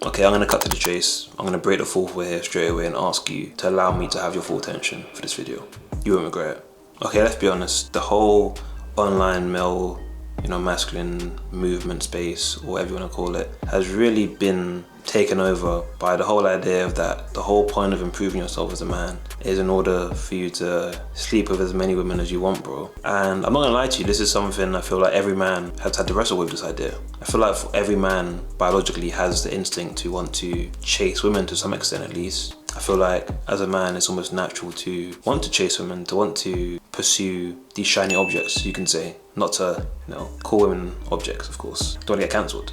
Okay, I'm gonna cut to the chase. I'm gonna break the fourth wall here straight away and ask you to allow me to have your full attention for this video. You won't regret it. Okay, let's be honest. The whole online male, masculine movement space, or whatever you wanna call it, has really been taken over by the whole idea of that the whole point of improving yourself as a man is in order for you to sleep with as many women as you want, bro. And I'm not gonna lie to you, this is something I feel like every man has had to wrestle with, this idea. I feel like every man biologically has the instinct to want to chase women to some extent at least. I feel like as a man it's almost natural to want to chase women, to want to pursue these shiny objects, you can say. Not to, call women objects, of course. Don't wanna get cancelled.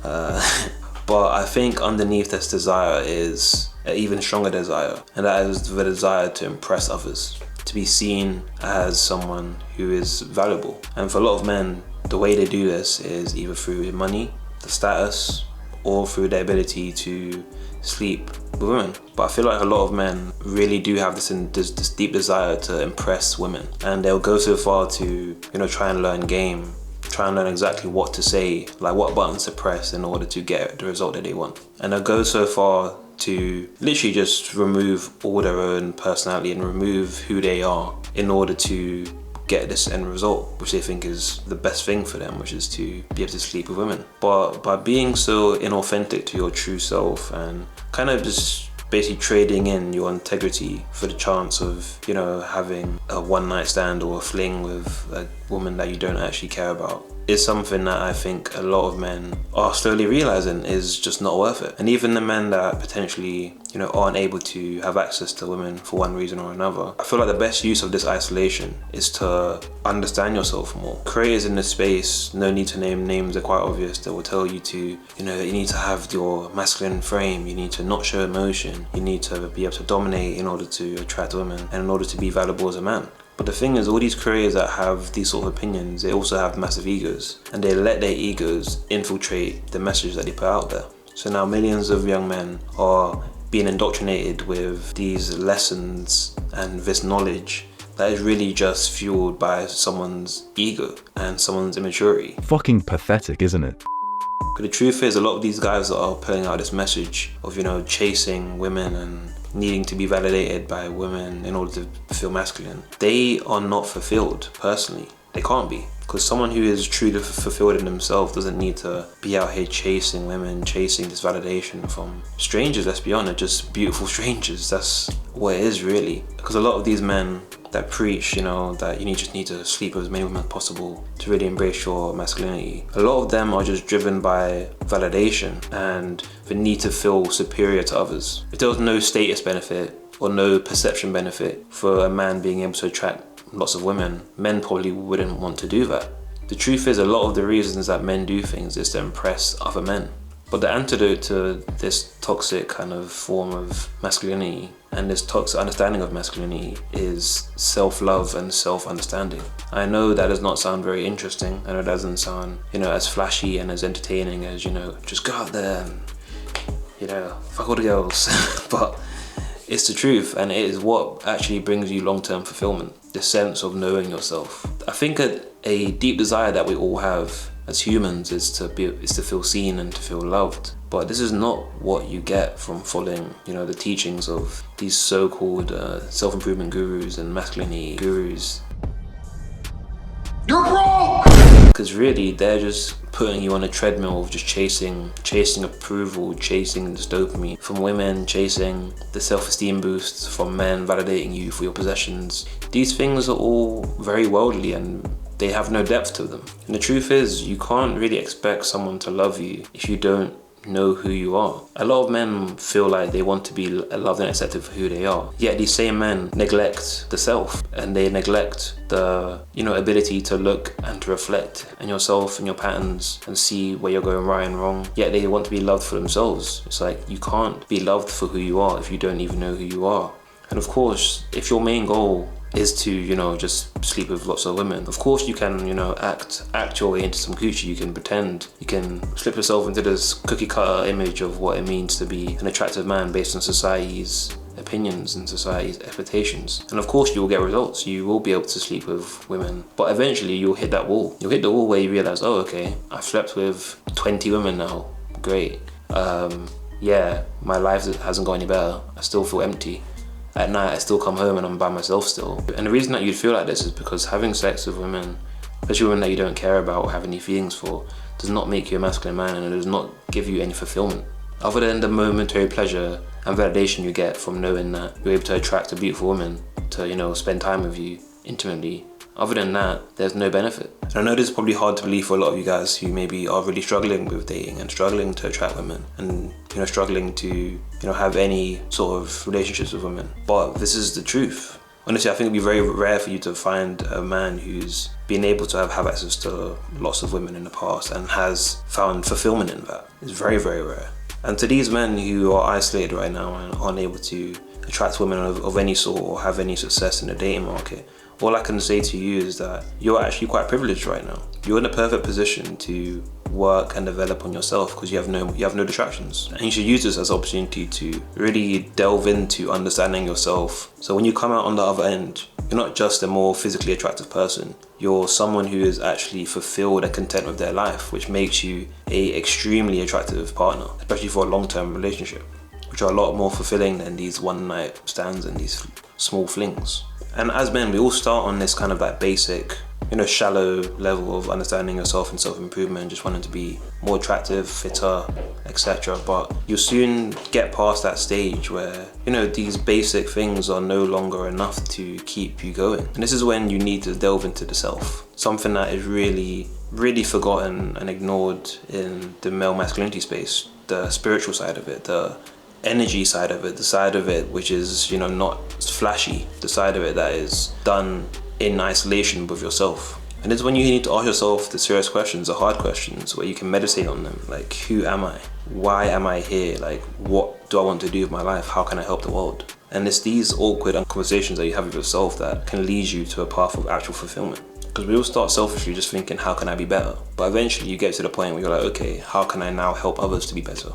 But I think underneath this desire is an even stronger desire, and that is the desire to impress others, to be seen as someone who is valuable. And for a lot of men, the way they do this is either through money, the status, or through their ability to sleep with women. But I feel like a lot of men really do have this deep desire to impress women, and they'll go so far to try and learn game, try and learn exactly what to say, like what buttons to press in order to get the result that they want. And they'll go so far to literally just remove all their own personality and remove who they are in order to get this end result, which they think is the best thing for them, which is to be able to sleep with women. But by being so inauthentic to your true self and kind of just basically trading in your integrity for the chance of, having a one-night stand or a fling with a woman that you don't actually care about, is something that I think a lot of men are slowly realizing is just not worth it. And even the men that potentially, aren't able to have access to women for one reason or another, I feel like the best use of this isolation is to understand yourself more. Creators in this space, no need to name names, they're quite obvious, they will tell you to, you need to have your masculine frame, you need to not show emotion, you need to be able to dominate in order to attract women and in order to be valuable as a man. But the thing is, all these creators that have these sort of opinions, they also have massive egos, and they let their egos infiltrate the message that they put out there. So now millions of young men are being indoctrinated with these lessons and this knowledge that is really just fueled by someone's ego and someone's immaturity. Fucking pathetic, isn't it? But the truth is, a lot of these guys that are putting out this message of, chasing women and needing to be validated by women in order to feel masculine, they are not fulfilled personally. They can't be. Because someone who is truly fulfilled in themselves doesn't need to be out here chasing women, chasing this validation from strangers, let's be honest, just beautiful strangers. That's what it is really. Because a lot of these men that preach, that you just need to sleep with as many women as possible to really embrace your masculinity, a lot of them are just driven by validation and the need to feel superior to others. If there was no status benefit or no perception benefit for a man being able to attract lots of women, men probably wouldn't want to do that. The truth is, a lot of the reasons that men do things is to impress other men. But the antidote to this toxic kind of form of masculinity and this toxic understanding of masculinity is self-love and self-understanding. I know that does not sound very interesting, and it doesn't sound, as flashy and as entertaining as, just go out there and, fuck all the girls. But it's the truth, and it is what actually brings you long-term fulfillment. The sense of knowing yourself. I think a deep desire that we all have as humans is to feel seen and to feel loved. But this is not what you get from following, the teachings of these so-called self-improvement gurus and masculinity gurus. You're broke! Because really, they're just putting you on a treadmill of just chasing approval, chasing this dopamine from women, chasing the self-esteem boosts from men, validating you for your possessions. These things are all very worldly and they have no depth to them. And the truth is, you can't really expect someone to love you if you don't know who you are. A lot of men feel like they want to be loved and accepted for who they are, yet these same men neglect the self, and they neglect the ability to look and to reflect in yourself and your patterns and see where you're going right and wrong, yet they want to be loved for themselves. It's like, you can't be loved for who you are if you don't even know who you are. And of course, if your main goal is to, just sleep with lots of women, of course you can, act your way into some coochie. You can pretend, you can slip yourself into this cookie cutter image of what it means to be an attractive man based on society's opinions and society's expectations. And of course you will get results. You will be able to sleep with women, but eventually you'll hit that wall. You'll hit the wall where you realize, oh, okay, I've slept with 20 women now, great. yeah, my life hasn't got any better. I still feel empty. At night, I still come home and I'm by myself still. And the reason that you'd feel like this is because having sex with women, especially women that you don't care about or have any feelings for, does not make you a masculine man, and it does not give you any fulfillment. Other than the momentary pleasure and validation you get from knowing that you're able to attract a beautiful woman to, you know, spend time with you intimately, other than that, there's no benefit. And I know this is probably hard to believe for a lot of you guys who maybe are really struggling with dating and struggling to attract women and, you know, struggling to, you know, have any sort of relationships with women. But this is the truth. Honestly, I think it'd be very rare for you to find a man who's been able to have access to lots of women in the past and has found fulfillment in that. It's very, very rare. And to these men who are isolated right now and aren't able to attract women of any sort or have any success in the dating market, all I can say to you is that you're actually quite privileged right now. You're in a perfect position to work and develop on yourself because you have no distractions. And you should use this as an opportunity to really delve into understanding yourself. So when you come out on the other end, you're not just a more physically attractive person. You're someone who is actually fulfilled and content with their life, which makes you a extremely attractive partner, especially for a long-term relationship, which are a lot more fulfilling than these one-night stands and these small flings. And as men, we all start on this kind of like basic, you know, shallow level of understanding yourself and self-improvement, just wanting to be more attractive, fitter, etc. But you'll soon get past that stage where, you know, these basic things are no longer enough to keep you going. And this is when you need to delve into the self, something that is really, really forgotten and ignored in the male masculinity space, the spiritual side of it, the energy side of it, the side of it which is, you know, not flashy, the side of it that is done in isolation with yourself. And it's when you need to ask yourself the serious questions, the hard questions, where you can meditate on them, like, who am I? Why am I here? Like, what do I want to do with my life? How can I help the world? And it's these awkward conversations that you have with yourself that can lead you to a path of actual fulfillment. Because we all start selfishly just thinking, how can I be better? But eventually you get to the point where you're like, okay, how can I now help others to be better?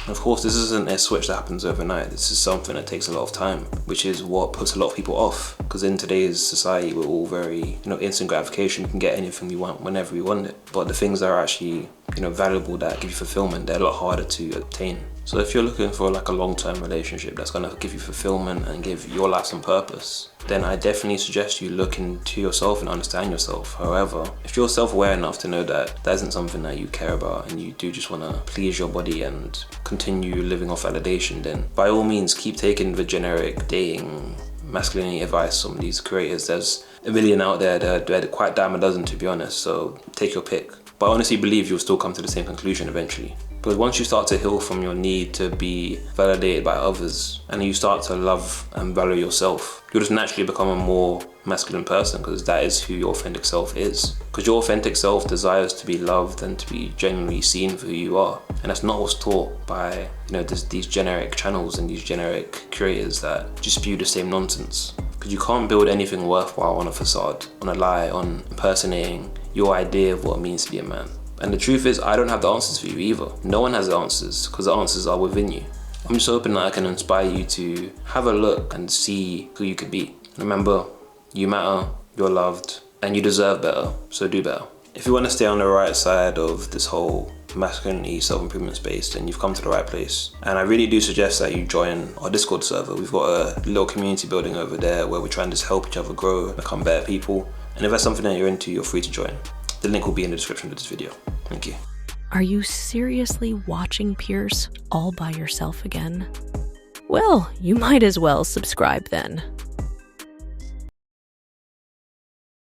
Of course, this isn't a switch that happens overnight. This is something that takes a lot of time, which is what puts a lot of people off. Because in today's society, we're all very, you know, instant gratification. We can get anything we want whenever we want it. But the things that are actually, you know, valuable, that give you fulfillment, they're a lot harder to obtain. So if you're looking for like a long-term relationship that's gonna give you fulfillment and give your life some purpose, then I definitely suggest you look into yourself and understand yourself. However, if you're self-aware enough to know that that isn't something that you care about and you do just wanna please your body and continue living off validation, then by all means keep taking the generic dating masculinity advice from these creators. There's a million out there, they're quite dime a dozen, to be honest, so take your pick. But I honestly believe you'll still come to the same conclusion eventually. Because once you start to heal from your need to be validated by others and you start to love and value yourself, you'll just naturally become a more masculine person, because that is who your authentic self is. Because your authentic self desires to be loved and to be genuinely seen for who you are. And that's not what's taught by, you know, these generic channels and these generic creators that just spew the same nonsense. Because you can't build anything worthwhile on a facade, on a lie, on impersonating your idea of what it means to be a man. And the truth is, I don't have the answers for you either. No one has the answers, because the answers are within you. I'm just hoping that I can inspire you to have a look and see who you could be. Remember, you matter, you're loved, and you deserve better, so do better. If you want to stay on the right side of this whole masculinity self-improvement space, then you've come to the right place. And I really do suggest that you join our Discord server. We've got a little community building over there where we're trying to help each other grow, become better people. And if that's something that you're into, you're free to join. The link will be in the description of this video. Thank you. Are you seriously watching Pierce all by yourself again? Well, you might as well subscribe then.